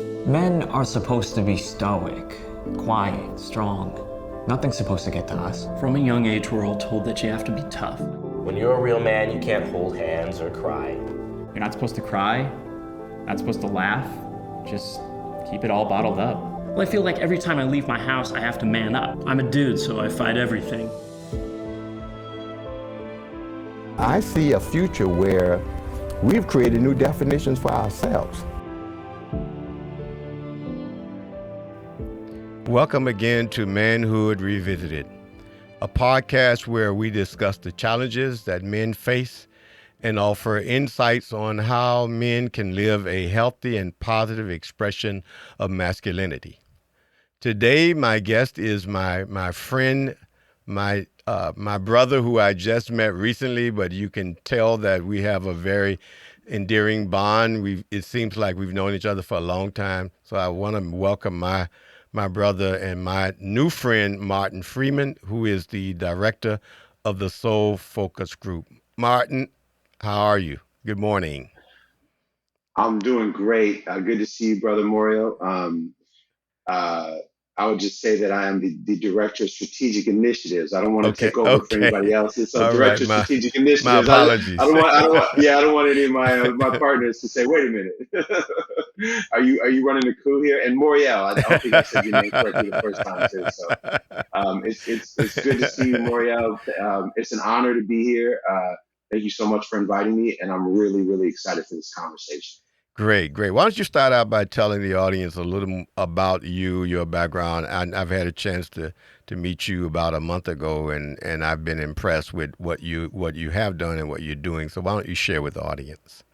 Men are supposed to be stoic, quiet, strong. Nothing's supposed to get to us. From a young age, we're all told that you have to be tough. When you're a real man, you can't hold hands or cry. You're not supposed to cry, not supposed to laugh, just keep it all bottled up. Well, I feel like every time I leave my house, I have to man up. I'm a dude, so I fight everything. I see a future where we've created new definitions for ourselves. Welcome again to Manhood Revisited, a podcast where we discuss the challenges that men face and offer insights on how men can live a healthy and positive expression of masculinity. Today, my guest is my friend, my brother who I just met recently, but you can tell that we have a very endearing bond. It seems like we've known each other for a long time. So I want to welcome my brother and my new friend, Martin Freeman, who is the director of the Soul Focus Group. Martin, how are you? Good morning. I'm doing great. Good to see you, Brother Morio. I would just say that I am the Director of Strategic Initiatives. I don't want to take over for anybody else. So All Director right, of Strategic my Initiatives. apologies. I don't want any of my partners to say, wait a minute. Are you running a coup here? And Moriel, I don't think I said your name correctly the first time too. So it's good to see you, Moriel. It's an honor to be here. Thank you so much for inviting me, and I'm really, really excited for this conversation. Great. Why don't you start out by telling the audience a little about you, your background? I've had a chance to meet you about a month ago, and I've been impressed with what you have done and what you're doing. So why don't you share with the audience?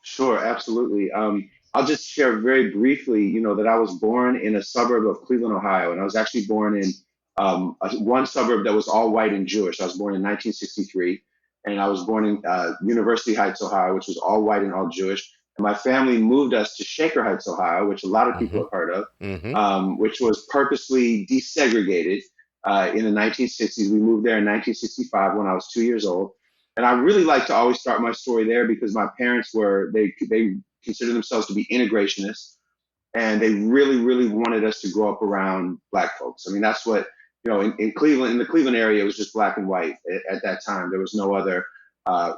Sure, absolutely. I'll just share very briefly, that I was born in a suburb of Cleveland, Ohio, and I was actually born in one suburb that was all white and Jewish. I was born in 1963, and I was born in University Heights, Ohio, which was all white and all Jewish. And my family moved us to Shaker Heights, Ohio, which a lot of people have heard of, which was purposely desegregated in the 1960s. We moved there in 1965 when I was 2 years old. And I really like to always start my story there because my parents they consider themselves to be integrationists, and they really, really wanted us to grow up around Black folks. I mean, that's what, in Cleveland, in the Cleveland area, it was just Black and white at that time. There was no other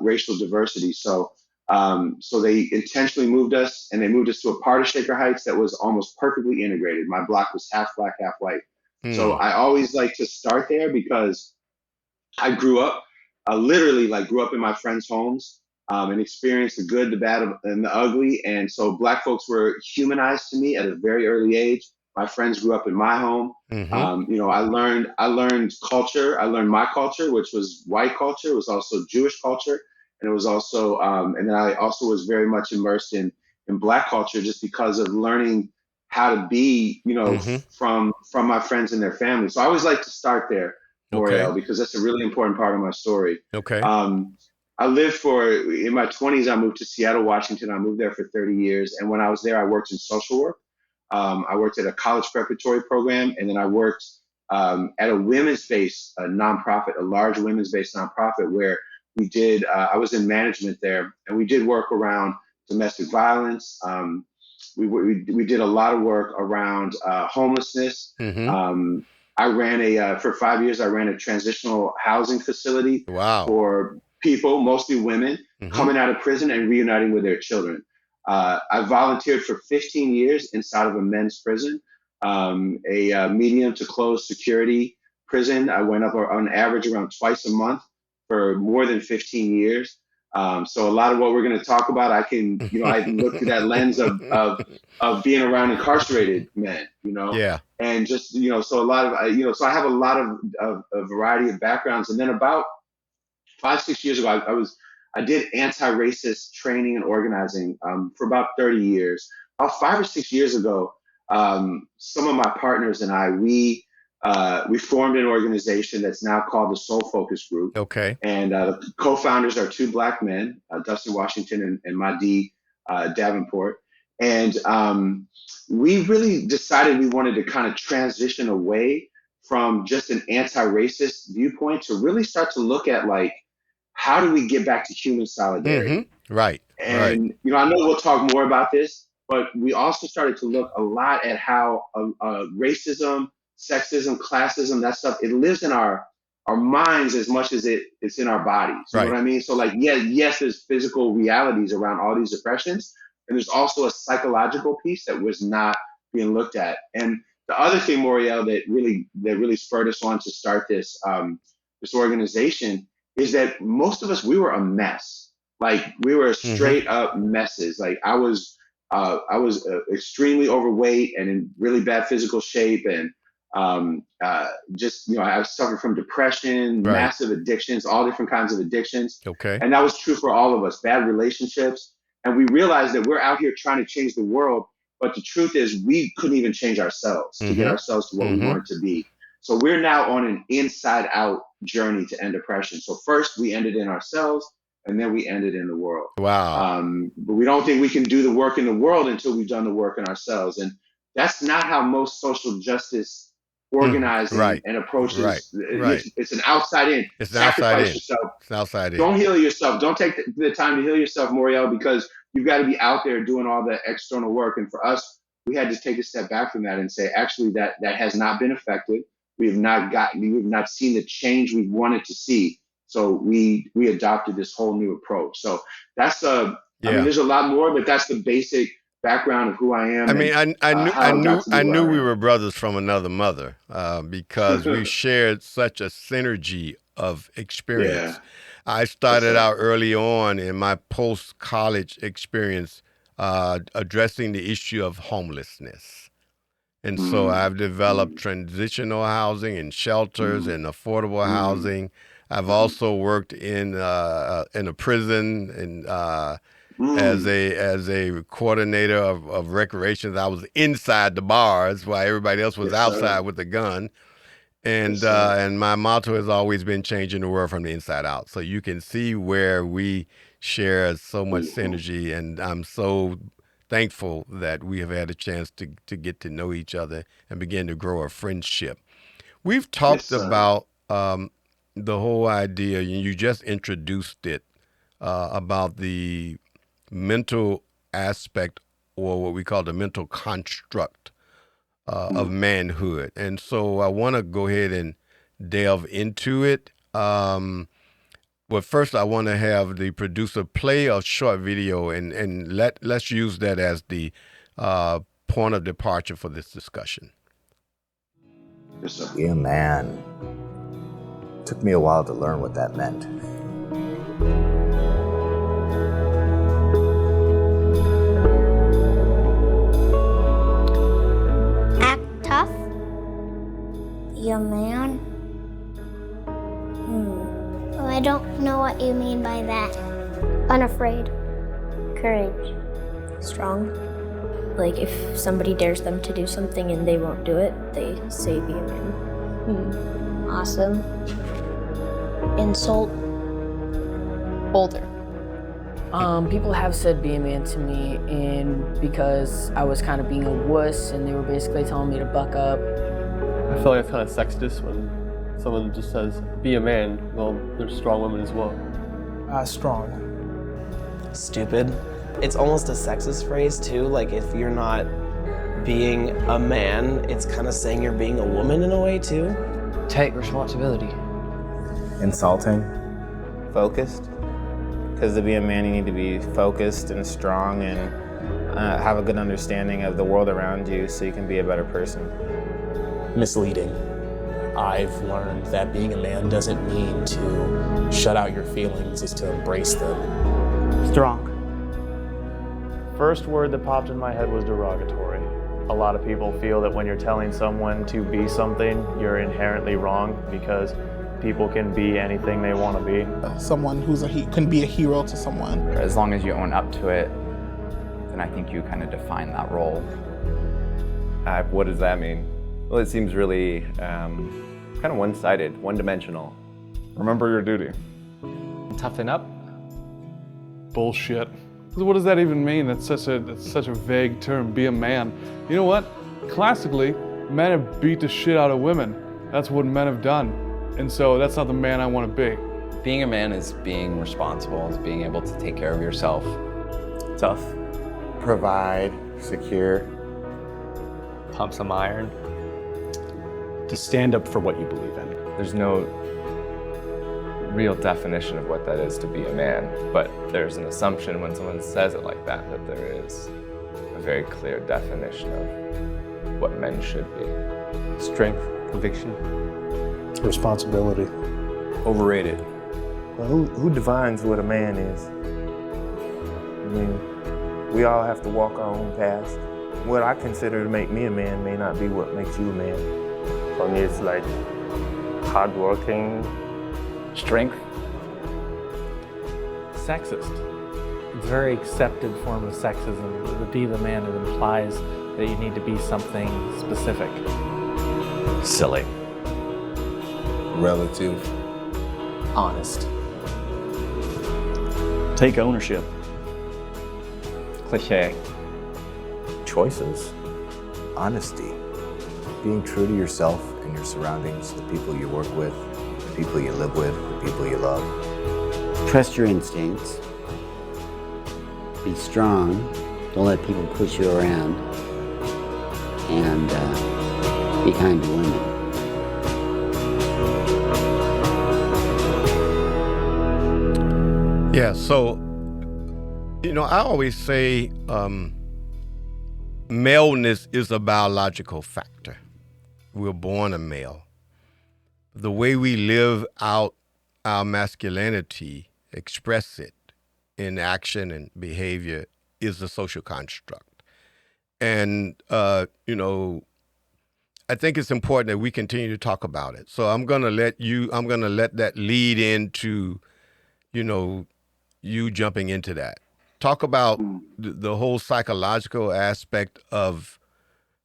racial diversity. So they intentionally moved us, and they moved us to a part of Shaker Heights that was almost perfectly integrated. My block was half Black, half white. So I always like to start there because I grew up, literally grew up in my friends' homes and experienced the good, the bad, and the ugly. And so Black folks were humanized to me at a very early age. My friends grew up in my home. I learned culture. I learned my culture, which was white culture. It was also Jewish culture. And it was also, and then I also was very much immersed in Black culture just because of learning how to be, from my friends and their families. So I always like to start there. L'Oreal, because that's a really important part of my story. Okay. I in my 20s, I moved to Seattle, Washington. I moved there for 30 years. And when I was there, I worked in social work. I worked at a college preparatory program. And then I worked at a women's-based nonprofit, a large women's-based nonprofit where I was in management there. And we did work around domestic violence. We did a lot of work around homelessness. For 5 years, I ran a transitional housing facility for people, mostly women, coming out of prison and reuniting with their children. I volunteered for 15 years inside of a men's prison, a medium to closed security prison. I went up on average around twice a month for more than 15 years. So a lot of what we're going to talk about, I look through that lens of being around incarcerated men, Yeah. And just, so a lot of, so I have a lot of a variety of backgrounds. And then about 5-6 years ago, I did anti-racist training and organizing for about 30 years. About 5 or 6 years ago, some of my partners and I, we formed an organization that's now called the Soul Focus Group. Okay. And the co-founders are two Black men, Dustin Washington and Mahdi Davenport. And we really decided we wanted to kind of transition away from just an anti-racist viewpoint to really start to look at how do we get back to human solidarity? Right. And I know we'll talk more about this, but we also started to look a lot at how racism, sexism, classism, that stuff, it lives in our minds as much as it's in our bodies. You know what I mean? So like, yes, there's physical realities around all these oppressions, and there's also a psychological piece that was not being looked at. And the other thing, Moriel, that really spurred us on to start this this organization is that most of us, we were a mess. Like we were straight up messes. Like I was extremely overweight and in really bad physical shape, and just, you know, I suffered from depression, massive addictions, all different kinds of addictions. Okay. And that was true for all of us, bad relationships. And we realized that we're out here trying to change the world, but the truth is we couldn't even change ourselves to get ourselves to what we wanted to be. So we're now on an inside out journey to end depression. So first we ended in ourselves, and then we ended in the world. Wow. But we don't think we can do the work in the world until we've done the work in ourselves. And that's not how most social justice organizing and approaches. It's an outside in. It's an outside in. Yourself. It's an outside in. Don't heal yourself. Don't take the time to heal yourself, Moriel, because you've got to be out there doing all the external work. And for us, we had to take a step back from that and say, actually, that has not been effective. We have not seen the change we wanted to see. So we adopted this whole new approach. So that's I mean, there's a lot more, but that's the basic background of who I am. I mean, I knew we were brothers from another mother because we shared such a synergy of experience. I started out early on in my post-college experience addressing the issue of homelessness. And so I've developed transitional housing and shelters and affordable housing. I've also worked in a prison and as a coordinator of recreations. I was inside the bars while everybody else was outside with a gun. And and my motto has always been changing the world from the inside out. So you can see where we share so much synergy, and I'm so thankful that we have had a chance to get to know each other and begin to grow a friendship. We've talked about the whole idea, and you just introduced it, about the mental aspect, or what we call the mental construct of manhood. And so I want to go ahead and delve into it. But first, I want to have the producer play a short video, and let's use that as the point of departure for this discussion. Be a man. Took me a while to learn what that meant. Act tough. Be a man. Oh, I don't know what you mean by that. Unafraid. Courage. Strong. Like if somebody dares them to do something and they won't do it, they say be a man. Awesome. Insult. Older. People have said be a man to me, and because I was kind of being a wuss and they were basically telling me to buck up. I feel like it's kind of sexist when someone just says be a man. Well, there's strong women as well. Strong. Stupid. It's almost a sexist phrase too. Like if you're not being a man, it's kind of saying you're being a woman in a way too. Take responsibility. Insulting. Focused. Because to be a man, you need to be focused and strong and have a good understanding of the world around you so you can be a better person. Misleading. I've learned that being a man doesn't mean to shut out your feelings, it's to embrace them. Strong. First word that popped in my head was derogatory. A lot of people feel that when you're telling someone to be something, you're inherently wrong because people can be anything they want to be. Someone who's can be a hero to someone. As long as you own up to it, then I think you kind of define that role. What does that mean? Well, it seems really kind of one-sided, one-dimensional. Remember your duty. Toughen up. Bullshit. What does that even mean? That's such a vague term. Be a man. You know what? Classically, men have beat the shit out of women. That's what men have done. And so that's not the man I want to be. Being a man is being responsible, is being able to take care of yourself. Tough. Provide, secure, Pump some iron. To stand up for what you believe in. There's no real definition of what that is to be a man, but there's an assumption when someone says it like that there is a very clear definition of what men should be. Strength, conviction, Responsibility. overrated. Well, who defines what a man is? I mean, we all have to walk our own paths. What I consider to make me a man may not be what makes you a man. For me, it's like hardworking. Strength. Sexist. It's a very accepted form of sexism. To be the man, it implies that you need to be something specific. Silly. Relative. Honest. Take ownership. Cliche. Choices. Honesty. Being true to yourself and your surroundings, the people you work with, the people you live with, the people you love. Trust your instincts. Be strong. Don't let people push you around. And be kind to women. Yeah, so, I always say maleness is a biological factor. We're born a male. The way we live out our masculinity, express it in action and behavior, is a social construct. And, I think it's important that we continue to talk about it. So I'm going to let that lead into, you jumping into that. Talk about the whole psychological aspect of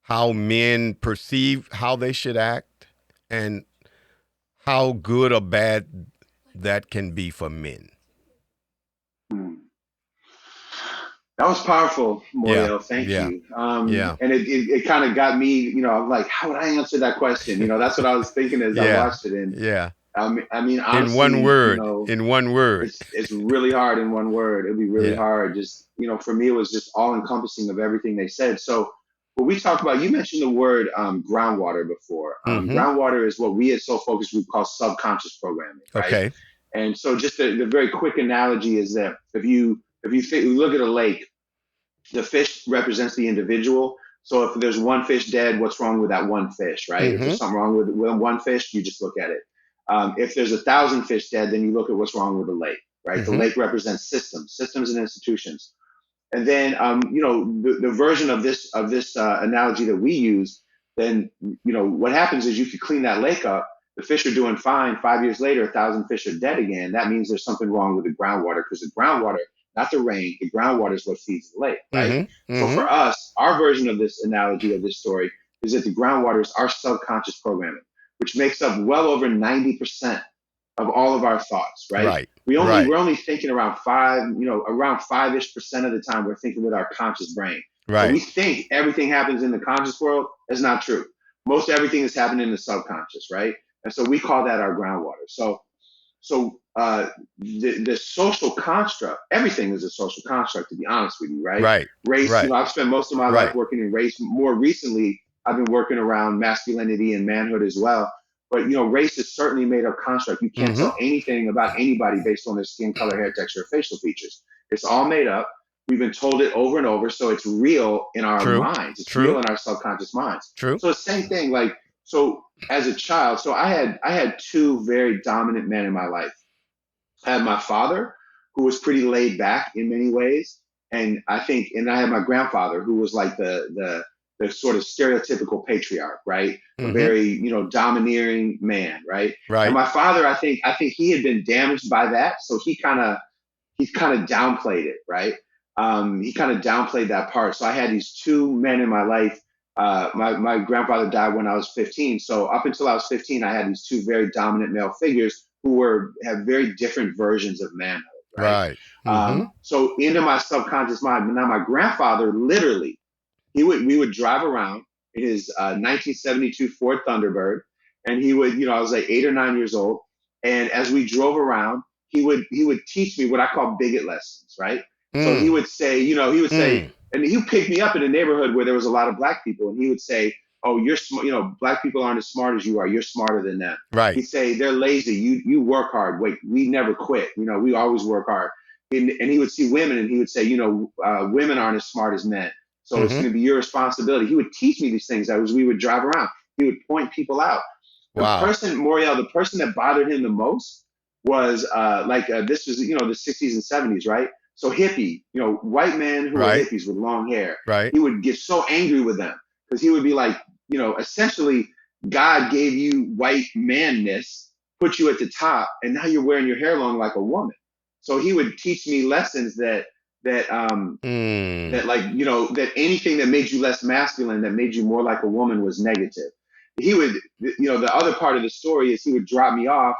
how men perceive how they should act and how good or bad that can be for men. That was powerful, Moriel. Yeah, Thank yeah, you. yeah. And it kind of got me, I'm like, how would I answer that question? That's what I was thinking as I Yeah, watched it. And yeah. I mean, honestly, In one word. it's really hard in one word. It'd be really Yeah. hard. Just, for me, it was just all encompassing of everything they said. So what we talked about, you mentioned the word groundwater before. Groundwater is what we at Soul Focus Group call subconscious programming. Right? Okay. And so just the very quick analogy is that if you look at a lake, the fish represents the individual. So if there's one fish dead, what's wrong with that one fish, right? If there's something wrong with one fish, you just look at it. If there's 1,000 fish dead, then you look at what's wrong with the lake, right? The lake represents systems and institutions. And then, the version of this analogy that we use, then, what happens is you could clean that lake up. The fish are doing fine. 5 years later, 1,000 fish are dead again. That means there's something wrong with the groundwater, because the groundwater, not the rain, the groundwater is what feeds the lake, right? So for us, our version of this analogy of this story is that the groundwater is our subconscious programming, which makes up well over 90% of all of our thoughts, right? Right. We're only thinking around 5-ish% of the time we're thinking with our conscious brain. Right. So we think everything happens in the conscious world. That's not true. Most everything is happening in the subconscious, right? And so we call that our groundwater. So the social construct, everything is a social construct, to be honest with you, right? Right. Race, Right. I've spent most of my life working in race. More recently, I've been working around masculinity and manhood as well. But, race is certainly made of construct. You can't tell anything about anybody based on their skin color, hair texture, or facial features. It's all made up. We've been told it over and over, so it's real in our minds. It's real in our subconscious minds. True. So the same thing, so as a child, so I had two very dominant men in my life. I had my father, who was pretty laid back in many ways, and I had my grandfather, who was like the sort of stereotypical patriarch, right? A very, domineering man, right? Right. And my father, I think he had been damaged by that, so he kind of downplayed it, right? He kind of downplayed that part. So I had these two men in my life. My grandfather died when I was 15. So up until I was 15, I had these two very dominant male figures who have very different versions of manhood. Right. So into my subconscious mind. Now my grandfather, literally, we would drive around in his 1972 Ford Thunderbird, and he would, I was like 8 or 9 years old, and as we drove around, he would teach me what I call bigot lessons, right? So he would say, And he would pick me up in a neighborhood where there was a lot of black people, and he would say, "Oh, you're smart. You know, black people aren't as smart as you are. You're smarter than them." Right. He'd say, "They're lazy. You work hard. Wait, we never quit. You know, we always work hard." And he would see women, and he would say, "You know, women aren't as smart as men. So it's going to be your responsibility." He would teach me these things as we would drive around. He would point people out. Wow. The person, Moriel, the person that bothered him the most was this was, you know, the 60s and 70s, right? So hippie, you know, white men who were hippies with long hair. Right. He would get so angry with them because he would be like, you know, essentially God gave you white manness, put you at the top, and now you're wearing your hair long like a woman. So he would teach me lessons that like, you know, that anything that made you less masculine, that made you more like a woman, was negative. He would, you know, the other part of the story is he would drop me off,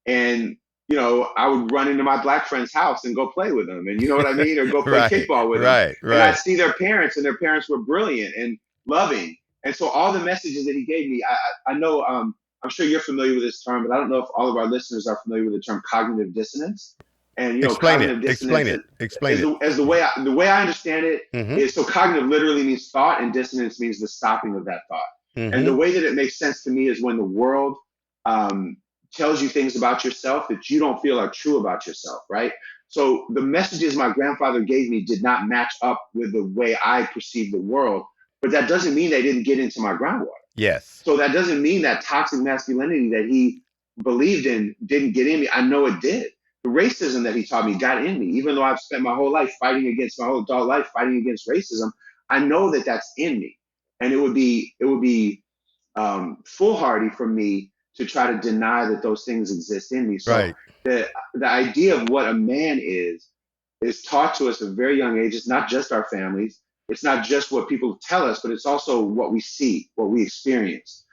and, you know, I would run into my black friend's house and go play with them, and you know what I mean, or go play kickball with them. Right. And I'd see their parents, and their parents were brilliant and loving. And so all the messages that he gave me, I know, I'm sure you're familiar with this term, but I don't know if all of our listeners are familiar with the term cognitive dissonance. And, you know, Explain cognitive it. dissonance Explain it. As the way I understand it is, so cognitive literally means thought, and dissonance means the stopping of that thought. And the way that it makes sense to me is when the world tells you things about yourself that you don't feel are true about yourself, right? So the messages my grandfather gave me did not match up with the way I perceived the world, but that doesn't mean they didn't get into my groundwater. Yes. So that doesn't mean that toxic masculinity that he believed in didn't get in me. I know it did. The racism that he taught me got in me, even though I've spent my whole life my whole adult life fighting against racism. I know that that's in me, and it would be foolhardy for me to try to deny that those things exist in me. So the idea of what a man is taught to us at a very young age. It's not just our families. It's not just what people tell us, but it's also what we see, what we experience.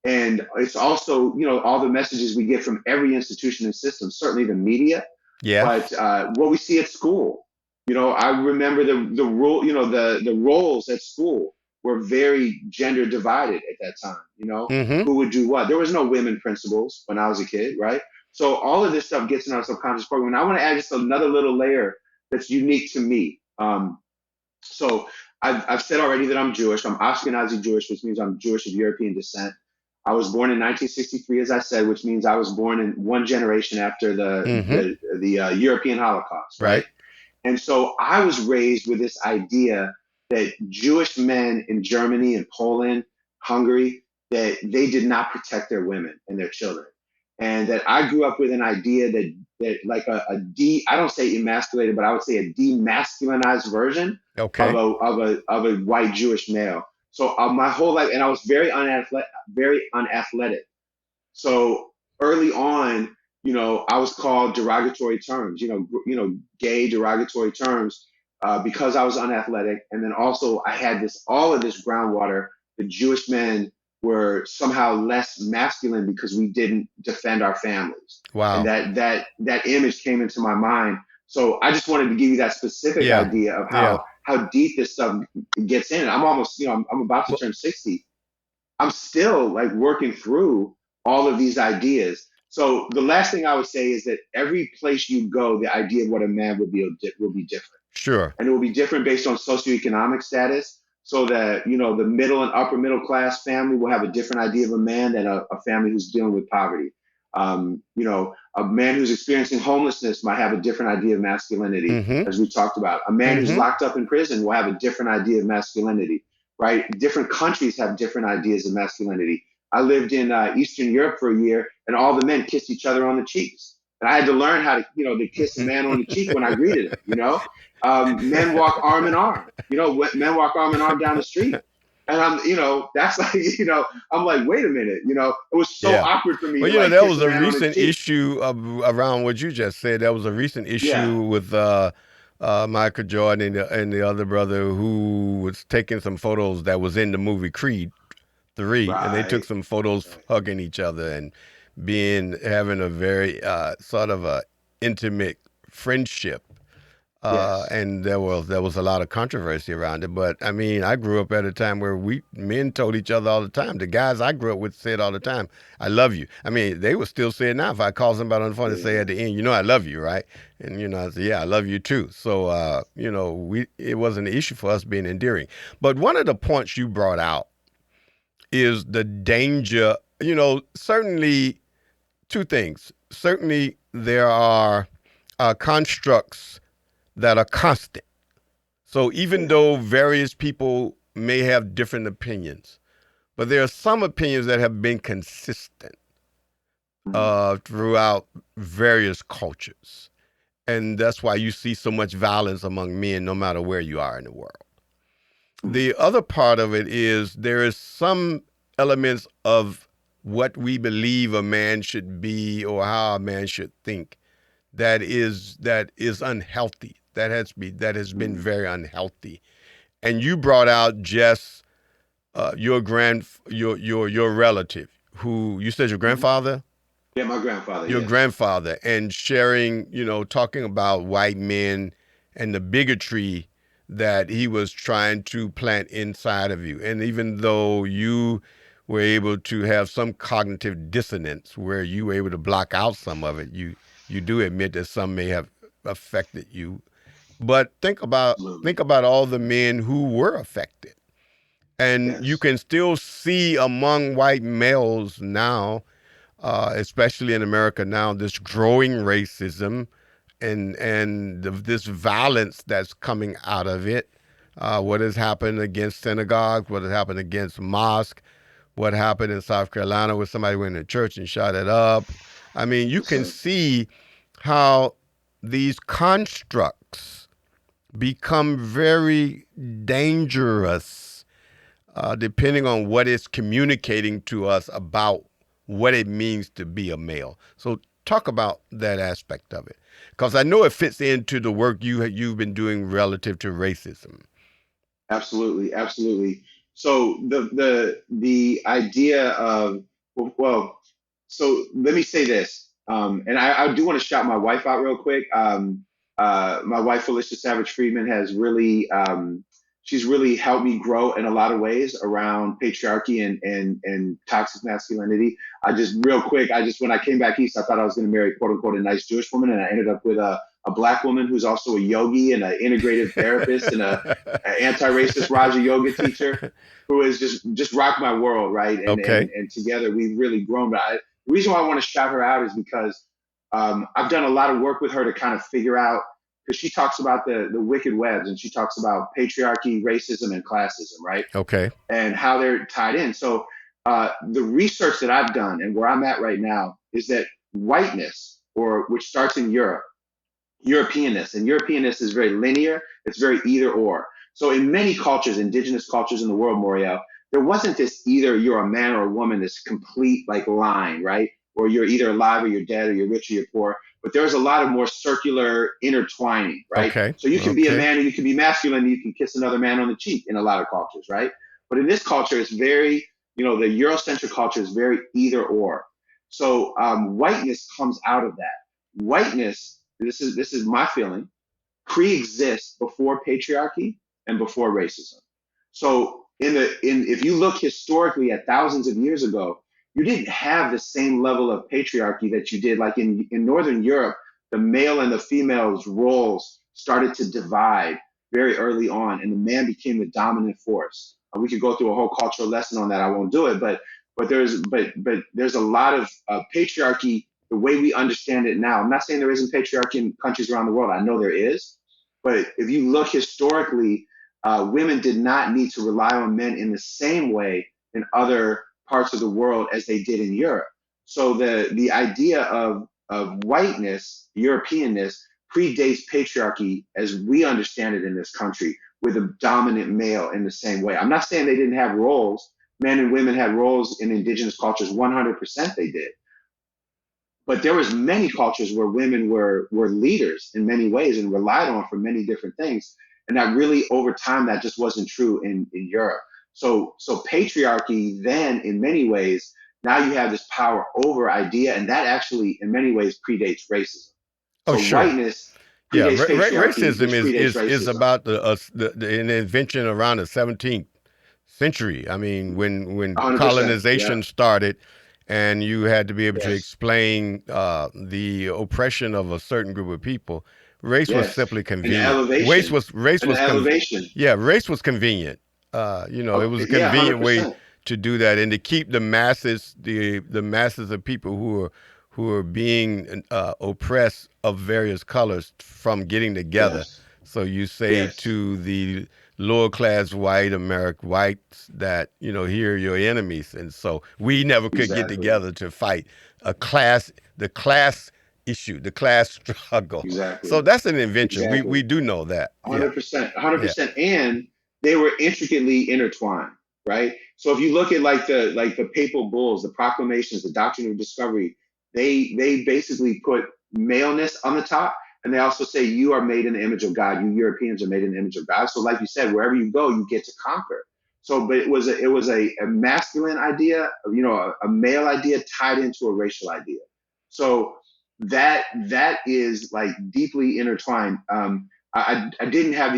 And it's also, you know, all the messages we get from every institution and system, certainly the media. Yeah. But what we see at school, you know, I remember the role, you know, the roles at school were very gender divided at that time. You know, who would do what? There was no women principals when I was a kid, right? So all of this stuff gets in our subconscious program. And I want to add just another little layer that's unique to me. So I've said already that I'm Jewish. I'm Ashkenazi Jewish, which means I'm Jewish of European descent. I was born in 1963, as I said, which means I was born in one generation after the European Holocaust, right? And so I was raised with this idea that Jewish men in Germany and Poland, Hungary, that they did not protect their women and their children. And that I grew up with an idea that like I don't say emasculated, but I would say a demasculinized version of a white Jewish male. So my whole life, and I was very unathletic. So early on, you know, I was called derogatory terms, you know, gay derogatory terms, because I was unathletic. And then also I had all of this groundwater. The Jewish men were somehow less masculine because we didn't defend our families. Wow. And that image came into my mind. So I just wanted to give you that specific idea of how deep this stuff gets in. I'm almost, you know, I'm about to turn 60. I'm still like working through all of these ideas. So the last thing I would say is that every place you go, the idea of what a man will be different. Sure. And it will be different based on socioeconomic status. So that, you know, the middle and upper middle class family will have a different idea of a man than a family who's dealing with poverty. You know, a man who's experiencing homelessness might have a different idea of masculinity, as we talked about. A man who's locked up in prison will have a different idea of masculinity, right? Different countries have different ideas of masculinity. I lived in Eastern Europe for a year, and all the men kissed each other on the cheeks. And I had to learn how to, you know, to kiss a man on the cheek when I greeted him, you know? Men walk arm in arm, you know, men walk arm in arm down the street. And I'm, you know, that's like, you know, I'm like, wait a minute, you know, it was so awkward for me. Well, you know, that was a recent issue around what you just said. That was a recent issue with Michael Jordan and the other brother who was taking some photos that was in the movie Creed 3. And they took some photos hugging each other and having a very sort of a intimate friendship. And there was a lot of controversy around it. But I mean, I grew up at a time where men told each other all the time. The guys I grew up with said all the time, "I love you." I mean, they would still say it now. If I call somebody on the phone and say at the end, "I love you," right? And I say, "Yeah, I love you too." So it wasn't an issue for us being endearing. But one of the points you brought out is the danger. Certainly two things. Certainly there are constructs that are constant. So even though various people may have different opinions, but there are some opinions that have been consistent throughout various cultures. And that's why you see so much violence among men, no matter where you are in the world. The other part of it is there is some elements of what we believe a man should be or how a man should think that is unhealthy. That has been very unhealthy. And you brought out Jess, your relative, who you said your grandfather? Yeah, my grandfather. Your yes. grandfather, and sharing, talking about white men and the bigotry that he was trying to plant inside of you. And even though you were able to have some cognitive dissonance where you were able to block out some of it, you do admit that some may have affected you. But think about all the men who were affected. And you can still see among white males now, especially in America now, this growing racism and this violence that's coming out of it. What has happened against synagogues, what has happened against mosques, what happened in South Carolina where somebody went to church and shot it up. I mean, you can see how these constructs become very dangerous depending on what it's communicating to us about what it means to be a male. So talk about that aspect of it, because I know it fits into the work you've been doing relative to racism. Absolutely, absolutely. So the idea of so let me say this, and I do want to shout my wife out real quick. My wife, Felicia Savage Friedman, has really she's really helped me grow in a lot of ways around patriarchy and toxic masculinity. When I came back east, I thought I was going to marry quote unquote a nice Jewish woman, and I ended up with a Black woman who's also a yogi and an integrative therapist and an anti-racist Raja yoga teacher who has just rocked my world, right? And together we've really grown. But the reason why I want to shout her out is because I've done a lot of work with her to kind of figure out, because she talks about the wicked webs, and she talks about patriarchy, racism, and classism, right? Okay. And how they're tied in. So the research that I've done and where I'm at right now is that whiteness, which starts in Europe, Europeanness, and Europeanness is very linear. It's very either or. So in many cultures, indigenous cultures in the world, Moriel, there wasn't this either you're a man or a woman, this complete line, right? Or you're either alive or you're dead, or you're rich or you're poor. But there was a lot of more circular intertwining, right? Okay. So you can be a man and you can be masculine and you can kiss another man on the cheek in a lot of cultures, right? But in this culture, it's very, the Eurocentric culture is very either or. So whiteness comes out of that. Whiteness, this is my feeling, pre-exists before patriarchy and before racism. So if you look historically at thousands of years ago, you didn't have the same level of patriarchy that you did. Like in Northern Europe, the male and the female's roles started to divide very early on, and the man became the dominant force. We could go through a whole cultural lesson on that. I won't do it, but there's a lot of patriarchy the way we understand it now. I'm not saying there isn't patriarchy in countries around the world. I know there is, but if you look historically, women did not need to rely on men in the same way in other parts of the world as they did in Europe. So the idea of whiteness, Europeanness, predates patriarchy as we understand it in this country, with a dominant male in the same way. I'm not saying they didn't have roles. Men and women had roles in indigenous cultures, 100% they did. But there was many cultures where women were leaders in many ways and relied on for many different things. And that really, over time, that just wasn't true in Europe. So patriarchy then, in many ways, now you have this power over idea, and that actually, in many ways, predates racism. Oh, so sure. Whiteness, Yeah, predates patriarchy, racism which predates is racism. about an invention around the 17th century. I mean, when 100%. colonization Yeah. started, and you had to be able to Yes. explain the oppression of a certain group of people. Race was Yes. simply An convenient. elevation. Race was An elevation. race was convenient. You know, it was a Yeah, convenient way 100%. to do that and to keep the masses, the masses of people who are being oppressed of various colors from getting together. Yes. So you say Yes. to the lower class whites that, you know, here are your enemies. And so we never could get Exactly. together to fight the class issue, the class struggle. Exactly. So that's an invention. Exactly. We do know that. Yeah. 100%. 100%. And they were intricately intertwined, right? So if you look at like the papal bulls, the proclamations, the doctrine of discovery, they basically put maleness on the top, and they also say you are made in the image of God. You Europeans are made in the image of God. So like you said, wherever you go, you get to conquer. So, but it was a masculine idea, you know, a male idea tied into a racial idea. So that is like deeply intertwined. I don't have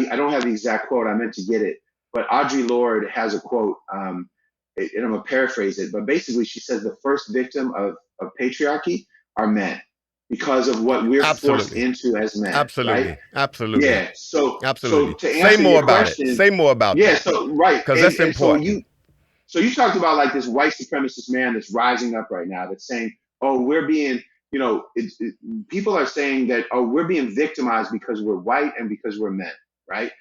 the exact quote. I meant to get it, but Audre Lorde has a quote, and I'm gonna paraphrase it. But basically, she says the first victim of patriarchy are men, because of what we're forced into as men. Absolutely. Right? Absolutely. Yeah. So Absolutely. to answer Say more your about question, it. Say more about yeah. that. So right, Because that's important. So you talked about like this white supremacist man that's rising up right now that's saying, oh, we're being, you know, people are saying that, oh, we're being victimized because we're white and because we're men, right?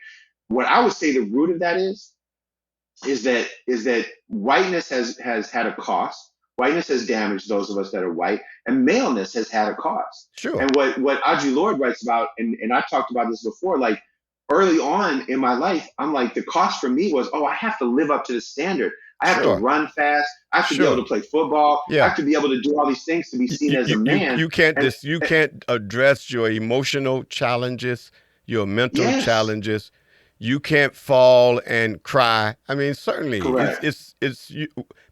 What I would say the root of that is that whiteness has had a cost. Whiteness has damaged those of us that are white, and maleness has had a cost. Sure. And what Audre Lorde writes about, and I've talked about this before, like early on in my life, I'm like, the cost for me was, oh, I have to live up to the standard. I have Sure. to run fast. I have to be Sure. able to play football. Yeah. I have to be able to do all these things to be seen as a man. You can't And- you can't address your emotional challenges, your mental Yes. challenges. You can't fall and cry. I mean, certainly, Correct.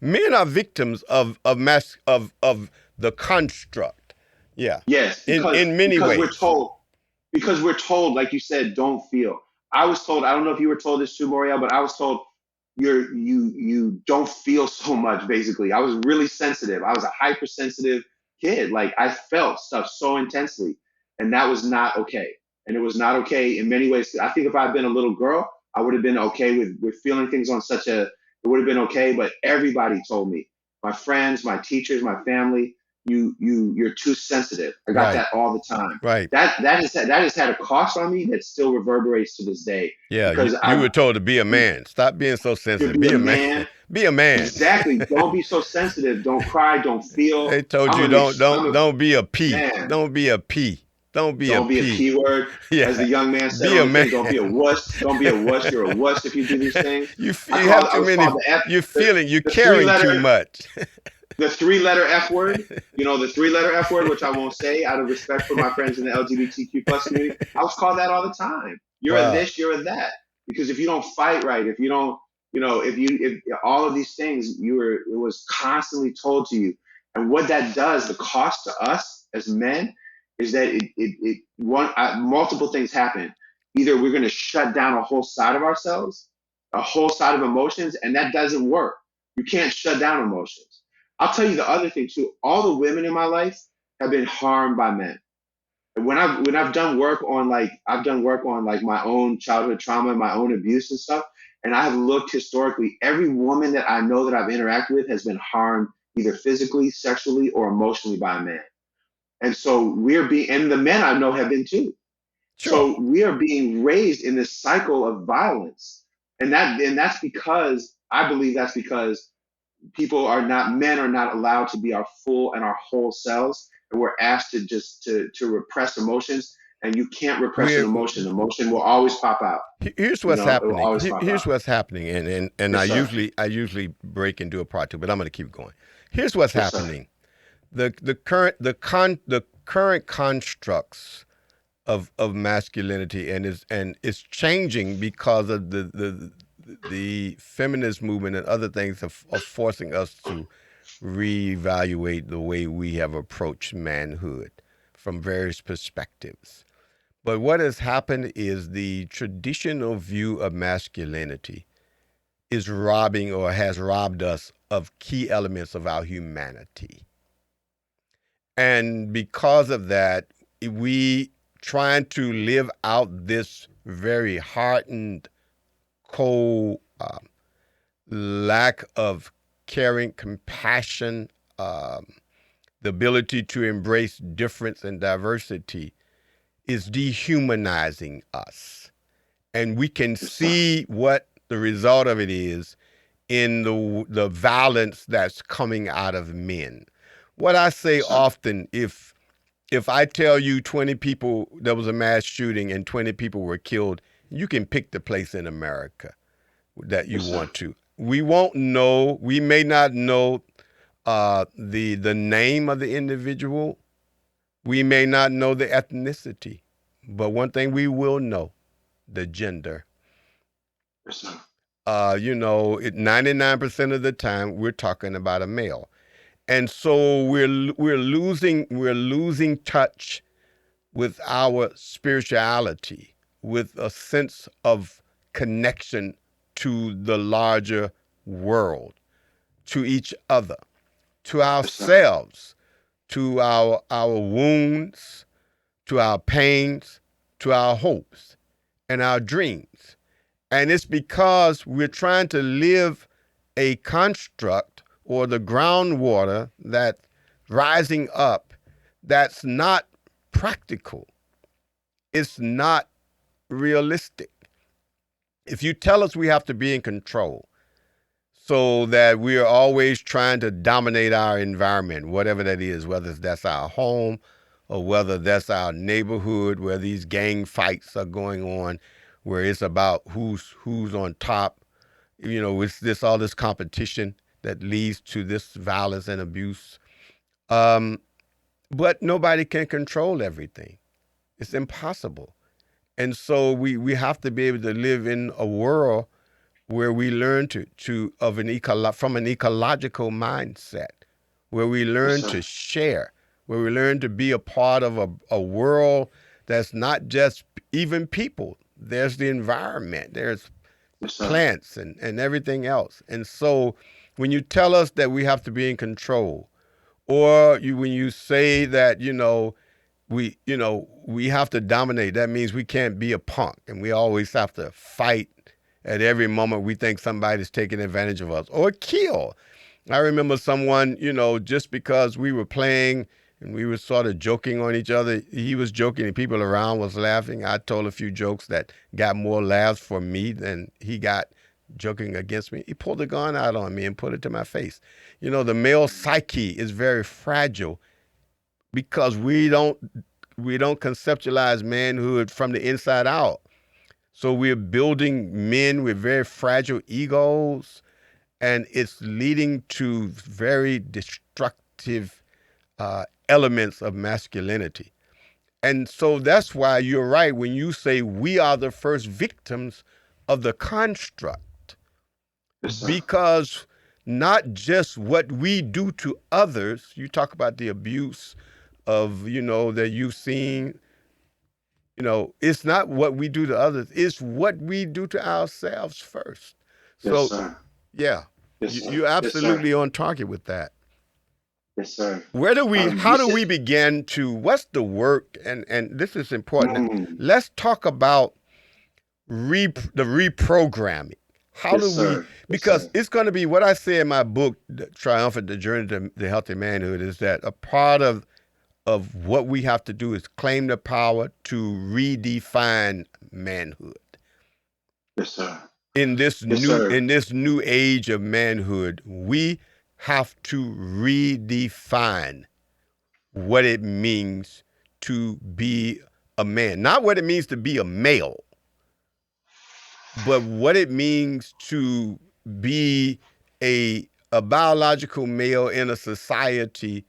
men are victims of the construct. Yeah. Yes, in many because ways. we're told, like you said, don't feel. I was told, I don't know if you were told this too, Moriel, but I was told you don't feel so much, basically. I was really sensitive. I was a hypersensitive kid. Like I felt stuff so intensely, and that was not okay. And it was not okay in many ways. I think if I'd been a little girl, I would have been okay with feeling things on such a, it would have been okay. But everybody told me, my friends, my teachers, my family, you're too sensitive. I got Right. that all the time. Right. That has had a cost on me that still reverberates to this day. Yeah. Because You were told to be a man. Stop being so sensitive. be Be a a man. man. Be a man. Exactly. Don't be so sensitive. Don't cry. Don't feel. They told I'm you an don't ex- don't I'm a- don't be a P. Man. Don't be a P. Don't be Don't a be a P. P word. Yeah. As the young man said, Be a on the thing, man. don't be a wuss. Don't be a wuss. You're a wuss if you do these things. You I have was too many. called the F- You're feeling. You're the caring three-letter- too much. The 3-letter F word, you know, the 3-letter F word, which I won't say out of respect for my friends in the LGBTQ plus community. I was called that all the time. You're Wow. a this, you're a that. Because if you don't fight right, if you don't, you know, if all of these things, it was constantly told to you. And what that does, the cost to us as men, is that multiple things happen. Either we're going to shut down a whole side of ourselves, a whole side of emotions, and that doesn't work. You can't shut down emotions. I'll tell you the other thing too. All the women in my life have been harmed by men. And when I've done work on like my own childhood trauma and my own abuse and stuff, and I have looked historically, every woman that I know that I've interacted with has been harmed either physically, sexually, or emotionally by a man. And so and the men I know have been too. Sure. So we are being raised in this cycle of violence. And that's because, I believe that's because men are not allowed to be our full and our whole selves. And we're asked to just to repress emotions. And you can't repress an emotion. Emotion will always pop out. Here's what's It will happening. always pop Here's out. what's happening, and Yes, sir. I usually break and do a part two, but I'm going to keep going. Here's what's Yes, sir. happening. The current constructs of masculinity and it's changing because of the feminist movement and other things are forcing us to reevaluate the way we have approached manhood from various perspectives. But what has happened is the traditional view of masculinity is robbing or has robbed us of key elements of our humanity. And because of that, we trying to live out this very hardened, cold, lack of caring, compassion, the ability to embrace difference and diversity is dehumanizing us. And we can see what the result of it is in the violence that's coming out of men. What I say often, if I tell you 20 people, there was a mass shooting and 20 people were killed, you can pick the place in America that you want to. We won't know, we may not know the name of the individual. We may not know the ethnicity, but one thing we will know, the gender. 99% of the time we're talking about a male. And so we're losing touch with our spirituality, with a sense of connection to the larger world, to each other, to ourselves, to our wounds, to our pains, to our hopes and our dreams. And it's because we're trying to live a construct or the groundwater that's rising up that's not practical. It's not realistic. If you tell us we have to be in control so that we are always trying to dominate our environment, whatever that is, whether that's our home or whether that's our neighborhood where these gang fights are going on, where it's about who's on top, it's all this competition that leads to this violence and abuse. But nobody can control everything. It's impossible. And so we have to be able to live in a world where we learn from an ecological mindset, where we learn to share, where we learn to be a part of a world that's not just even people. There's the environment, there's plants and everything else. And so when you tell us that we have to be in control, or when you say that, we have to dominate, that means we can't be a punk and we always have to fight at every moment we think somebody's taking advantage of us or kill. I remember someone, just because we were playing and we were sort of joking on each other, he was joking and people around was laughing. I told a few jokes that got more laughs for me than he got joking against me. He pulled a gun out on me and put it to my face. The male psyche is very fragile because we don't conceptualize manhood from the inside out. So we're building men with very fragile egos, and it's leading to very destructive elements of masculinity. And so that's why you're right when you say we are the first victims of the construct. Because not just what we do to others, you talk about the abuse of, that you've seen, it's not what we do to others, it's what we do to ourselves first. Yes, So, sir. yeah, Yes, sir. you're Yes, absolutely sir. on target with that. Yes, sir. How do we begin to, what's the work, and this is important, let's talk about the reprogramming. How Yes, do sir. we, because it's going to be what I say in my book, Triumphant, The Journey to the Healthy Manhood, is that a part of what we have to do is claim the power to redefine manhood. Yes, sir. In this Yes, sir. in this new age of manhood, we have to redefine what it means to be a man. Not what it means to be a male, but what it means to be a biological male in a society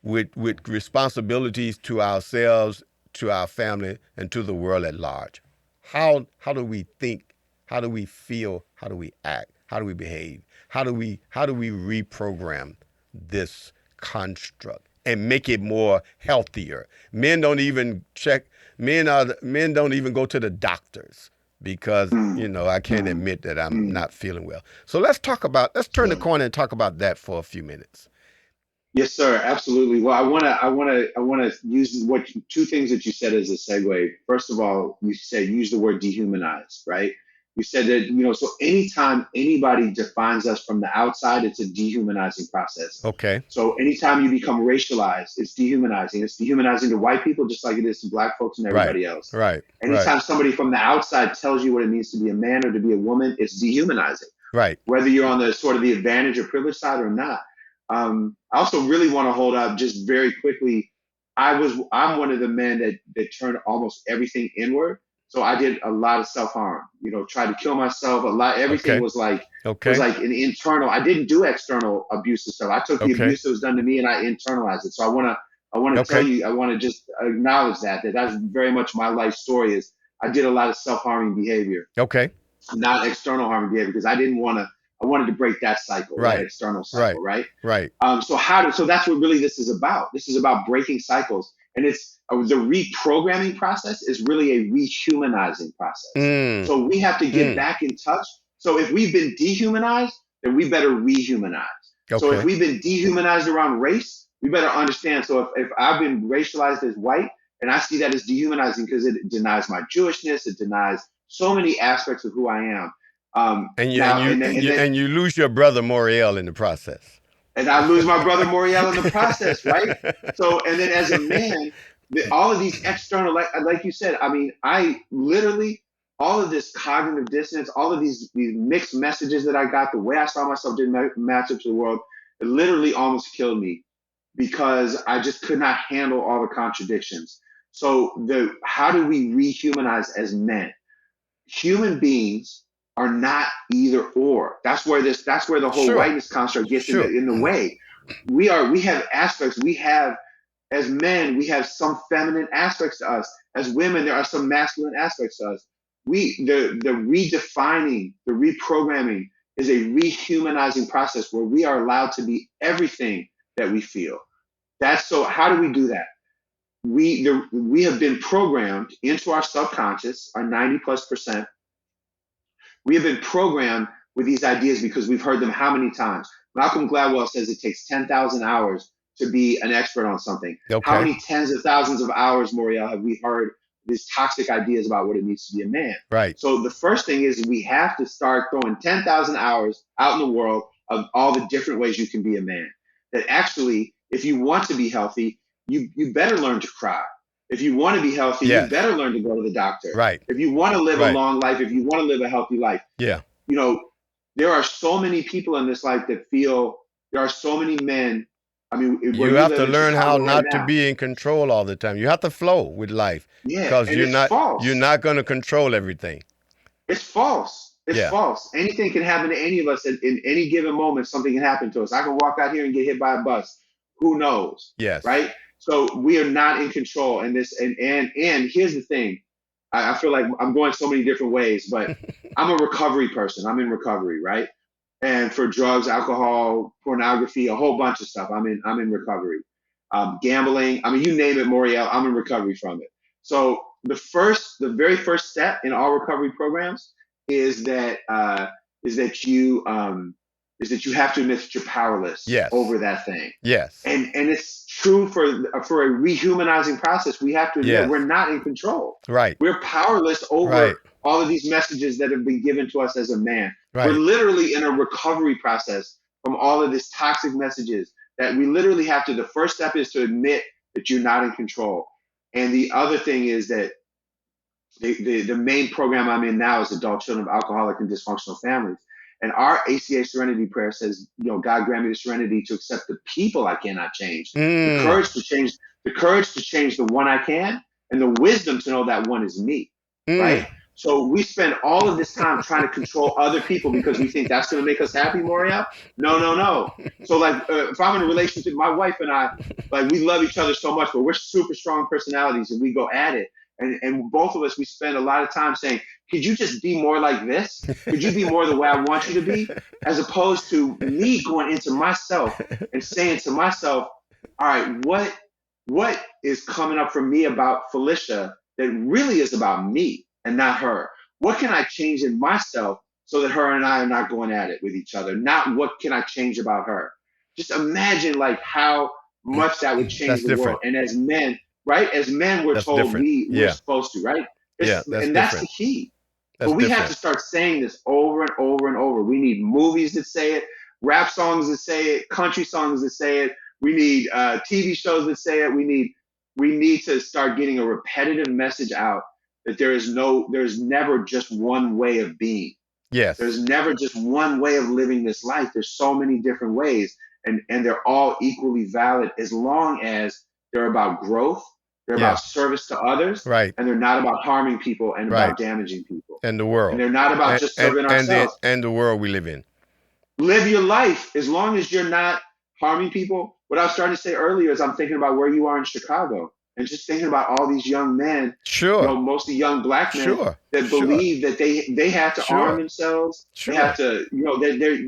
with responsibilities to ourselves, to our family, and to the world at large. How do we think? How do we feel? How do we act? How do we behave? How do we reprogram this construct and make it more healthier. Men don't even check. Men don't even go to the doctors because I can't admit that I'm not feeling well. So let's turn the corner and talk about that for a few minutes. Yes, sir. Absolutely. Well, I want to use two things that you said as a segue. First of all, you said use the word dehumanize, right? You said that, so anytime anybody defines us from the outside, it's a dehumanizing process. Okay. So anytime you become racialized, it's dehumanizing. It's dehumanizing to white people just like it is to black folks and everybody else. Right. Anytime somebody from the outside tells you what it means to be a man or to be a woman, it's dehumanizing. Right. Whether you're on the sort of the advantage or privilege side or not. I also really want to hold up just very quickly. I'm one of the men that turned almost everything inward. So I did a lot of self-harm, tried to kill myself. Everything was like an internal. I didn't do external abusive stuff. I took the abuse that was done to me and I internalized it. So I want to tell you, I want to just acknowledge that's very much my life story. Is I did a lot of self-harming behavior. Okay. Not external harming behavior because I wanted to break that cycle, that external cycle, right? So that's what really this is about. This is about breaking cycles. And it's the reprogramming process is really a rehumanizing process. So we have to get back in touch. So if we've been dehumanized, then we better rehumanize. So if we've been dehumanized around race, we better understand. So if I've been racialized as white, and I see that as dehumanizing because it denies my Jewishness, it denies so many aspects of who I am. And you lose your brother Moriel in the process. And I lose my brother Moriel in the process, right? So, and then as a man, all of these external, like you said, I mean, I literally, all of this cognitive dissonance, all of these mixed messages that I got, the way I saw myself didn't match up to the world, it literally almost killed me because I just could not handle all the contradictions. So how do we rehumanize as men? Human beings are not either or. That's where the whole whiteness construct gets in the way. We have aspects. As men, we have some feminine aspects to us. As women, there are some masculine aspects to us. The redefining, the reprogramming is a rehumanizing process where we are allowed to be everything that we feel. So how do we do that? We have been programmed into our subconscious, our 90+%. We have been programmed with these ideas because we've heard them how many times? Malcolm Gladwell says it takes 10,000 hours to be an expert on something. Okay. How many tens of thousands of hours, Moriel, have we heard these toxic ideas about what it means to be a man? Right. So the first thing is we have to start throwing 10,000 hours out in the world of all the different ways you can be a man. That actually, if you want to be healthy, you better learn to cry. If you want to be healthy, you better learn to go to the doctor. Right. If you want to live a long life, if you want to live a healthy life, there are so many people in this life that feel there are so many men. I mean, you have to learn how not to be in control all the time. You have to flow with life because you're not going to control everything. It's false. It's false. Anything can happen to any of us in any given moment. Something can happen to us. I can walk out here and get hit by a bus. Who knows? Yes. Right. So we are not in control. And here's the thing. I feel like I'm going so many different ways, but I'm a recovery person. I'm in recovery, right? And for drugs, alcohol, pornography, a whole bunch of stuff, I'm in recovery. Gambling, I mean, you name it, Moriel, I'm in recovery from it. So the very first step in all recovery programs is that you have to admit that you're powerless over that thing. Yes. And it's true for a rehumanizing process. We have to admit we're not in control. Right. We're powerless over all of these messages that have been given to us as a man. Right. We're literally in a recovery process from all of these toxic messages that we literally have to. The first step is to admit that you're not in control. And the other thing is that the main program I'm in now is adult children of alcoholic and dysfunctional families. And our ACA Serenity prayer says, God grant me the serenity to accept the people I cannot change, the courage to change the one I can, and the wisdom to know that one is me, right? So we spend all of this time trying to control other people because we think that's going to make us happy, Moriel. No. So if I'm in a relationship, my wife and I, we love each other so much, but we're super strong personalities and we go at it. And both of us, we spend a lot of time saying, could you just be more like this? Could you be more the way I want you to be? As opposed to me going into myself and saying to myself, all right, what is coming up for me about Felicia that really is about me and not her? What can I change in myself so that her and I are not going at it with each other? Not what can I change about her? Just imagine like how much that would change That's the world. different. And as men, right? As men, we're That's told different. we're Yeah. supposed to, right? Yeah, that's And that's different. the key. That's But we have different. to start saying this over and over and over. We need movies that say it, rap songs that say it, country songs that say it. We need TV shows that say it. We need to start getting a repetitive message out that there's never just one way of being. Yes. There's never just one way of living this life. There's so many different ways, and they're all equally valid as long as they're about growth, they're Yeah. about service to others, Right. and they're not about harming people and Right. about damaging people. And the world. And they're not about just serving ourselves. And the world we live in. Live your life as long as you're not harming people. What I was starting to say earlier is I'm thinking about where you are in Chicago and just thinking about all these young men, Sure. you know, mostly young black men Sure. that Sure. believe that they have to Sure. arm themselves. Sure. They have to, you know,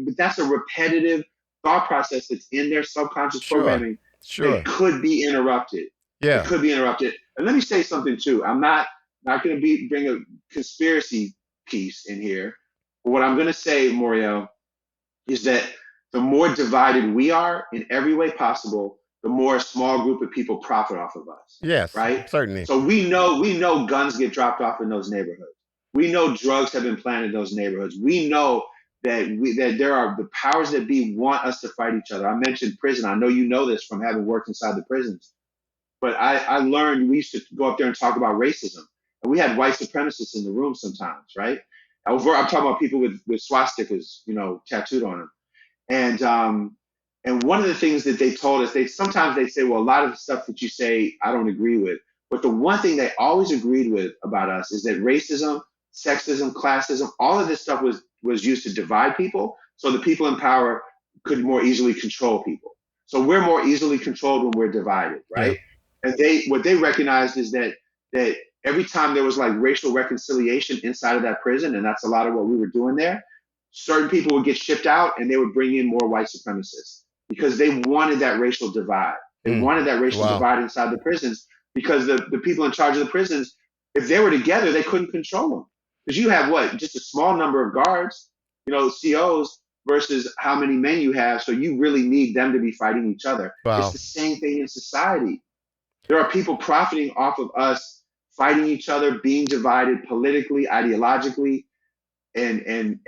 but that's a repetitive thought process that's in their subconscious Sure. programming Sure. that could be interrupted. Yeah. It could be interrupted. And let me say something too. I'm not going to bring a conspiracy piece in here. But what I'm going to say, Moriel, is that the more divided we are in every way possible, the more a small group of people profit off of us. Yes. Right? Certainly. So we know guns get dropped off in those neighborhoods. We know drugs have been planted in those neighborhoods. We know that there are the powers that be want us to fight each other. I mentioned prison. I know you know this from having worked inside the prisons. But I learned we used to go up there and talk about racism. And we had white supremacists in the room sometimes, right? I'm talking about people with swastikas, you know, tattooed on them. And one of the things that they told us, sometimes they say, well, a lot of the stuff that you say, I don't agree with. But the one thing they always agreed with about us is that racism, sexism, classism, all of this stuff was used to divide people so the people in power could more easily control people. So we're more easily controlled when we're divided, right? Yeah. And what they recognized is that every time there was like racial reconciliation inside of that prison, and that's a lot of what we were doing there, certain people would get shipped out and they would bring in more white supremacists because they wanted that racial divide. They wanted that racial divide inside the prisons because the people in charge of the prisons, if they were together, they couldn't control them. Because you have just a small number of guards, you know, COs versus how many men you have. So you really need them to be fighting each other. Wow. It's the same thing in society. There are people profiting off of us fighting each other, being divided politically, ideologically, and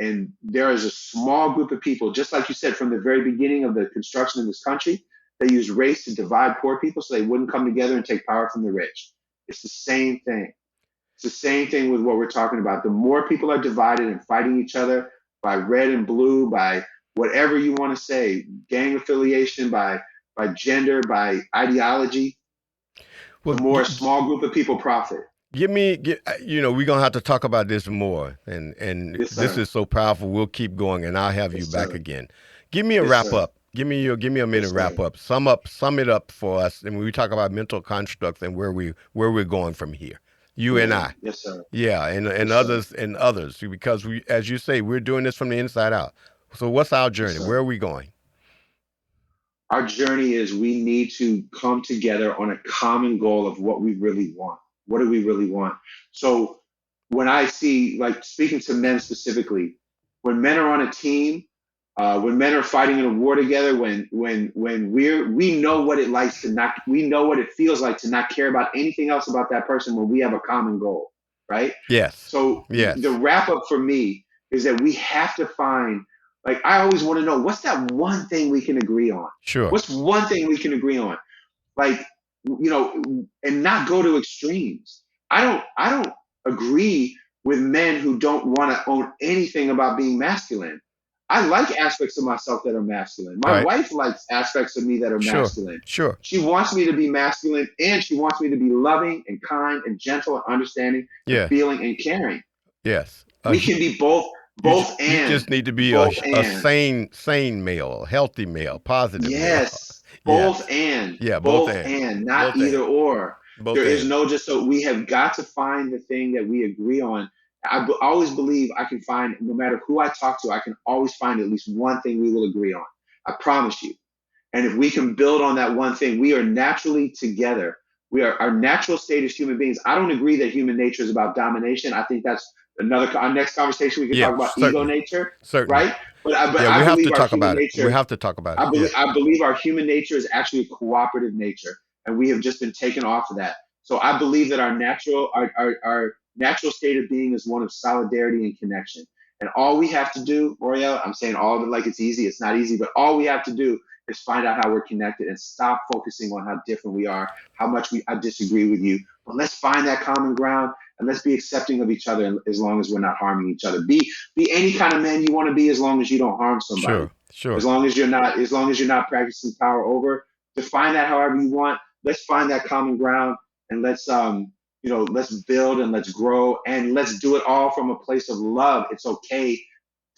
there is a small group of people, just like you said, from the very beginning of the construction of this country, they used race to divide poor people so they wouldn't come together and take power from the rich. It's the same thing. It's the same thing with what we're talking about. The more people are divided and fighting each other by red and blue, by whatever you want to say, gang affiliation, by gender, by ideology, the more a small group of people profit. You know, we're going to have to talk about this more. And Yes, this sir. is so powerful. We'll keep going and I'll have you Yes, back sir. again. Give me a Yes, wrap sir. up. Give me a minute Yes, wrap sir. up. Sum it up for us. And when we talk about mental constructs and where we're going from here. You and I. Yes, sir. Yeah, and Yes, sir. others, because we, as you say, we're doing this from the inside out. So what's our journey? Yes, sir. Where are we going? Our journey is we need to come together on a common goal of what we really want. What do we really want? So when I see, like speaking to men specifically, when men are on a team, when men are fighting in a war together, when we know what it likes to we know what it feels like to not care about anything else about that person when we have a common goal, right? Yes. So Yes. the wrap up for me is that we have to find, like, I always want to know, what's that one thing we can agree on? Sure. What's one thing we can agree on? Like, you know, and not go to extremes. I don't agree with men who don't want to own anything about being masculine. I like aspects of myself that are masculine. My Right. wife likes aspects of me that are Sure. masculine. Sure. She wants me to be masculine, and she wants me to be loving and kind and gentle and understanding Yeah. and feeling and caring. Yes. We can be both and. You just need to be both a and. sane male, healthy male, positive Yes. male. Both and. Yeah, both both and. Not Both and. either or. Both There is and. no just so we have got to find the thing that we agree on. I always believe I can find, no matter who I talk to, I can always find at least one thing we will agree on. I promise you. And if we can build on that one thing, we are naturally together. We are our natural state as human beings. I don't agree that human nature is about domination. I think that's our next conversation. We can talk about ego nature, right? But we have to talk about it. We have to talk about it. I believe our human nature is actually a cooperative nature, and we have just been taken off of that. So I believe that our natural state of being is one of solidarity and connection. And all we have to do, Royale, I'm saying all of it like it's easy. It's not easy, but all we have to do is find out how we're connected and stop focusing on how different we are, how much I disagree with you. But let's find that common ground and let's be accepting of each other as long as we're not harming each other. Be any kind of man you want to be as long as you don't harm somebody. Sure. As long as you're not practicing power over. Define that however you want. Let's find that common ground and let's let's build and let's grow and let's do it all from a place of love. It's okay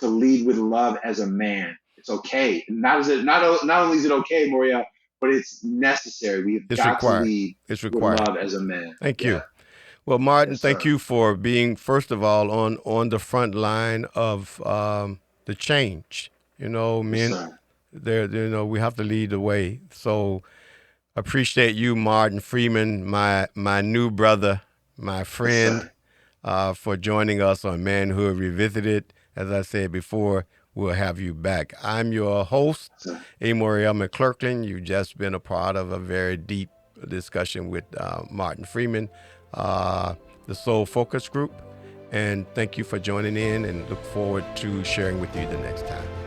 to lead with love as a man. It's okay. Not only is it okay, Moriel, but it's necessary. We've got to lead with love as a man. Thank you. Well, Martin, thank you for being, first of all, on the front line of the change. Men, we have to lead the way. So appreciate you, Martin Freeman, my new brother, my friend, for joining us on Manhood Revisited. As I said before, we'll have you back. I'm your host, Amoriel McClurkin. You've just been a part of a very deep discussion with Martin Freeman, the Soul Focus Group. And thank you for joining in and look forward to sharing with you the next time.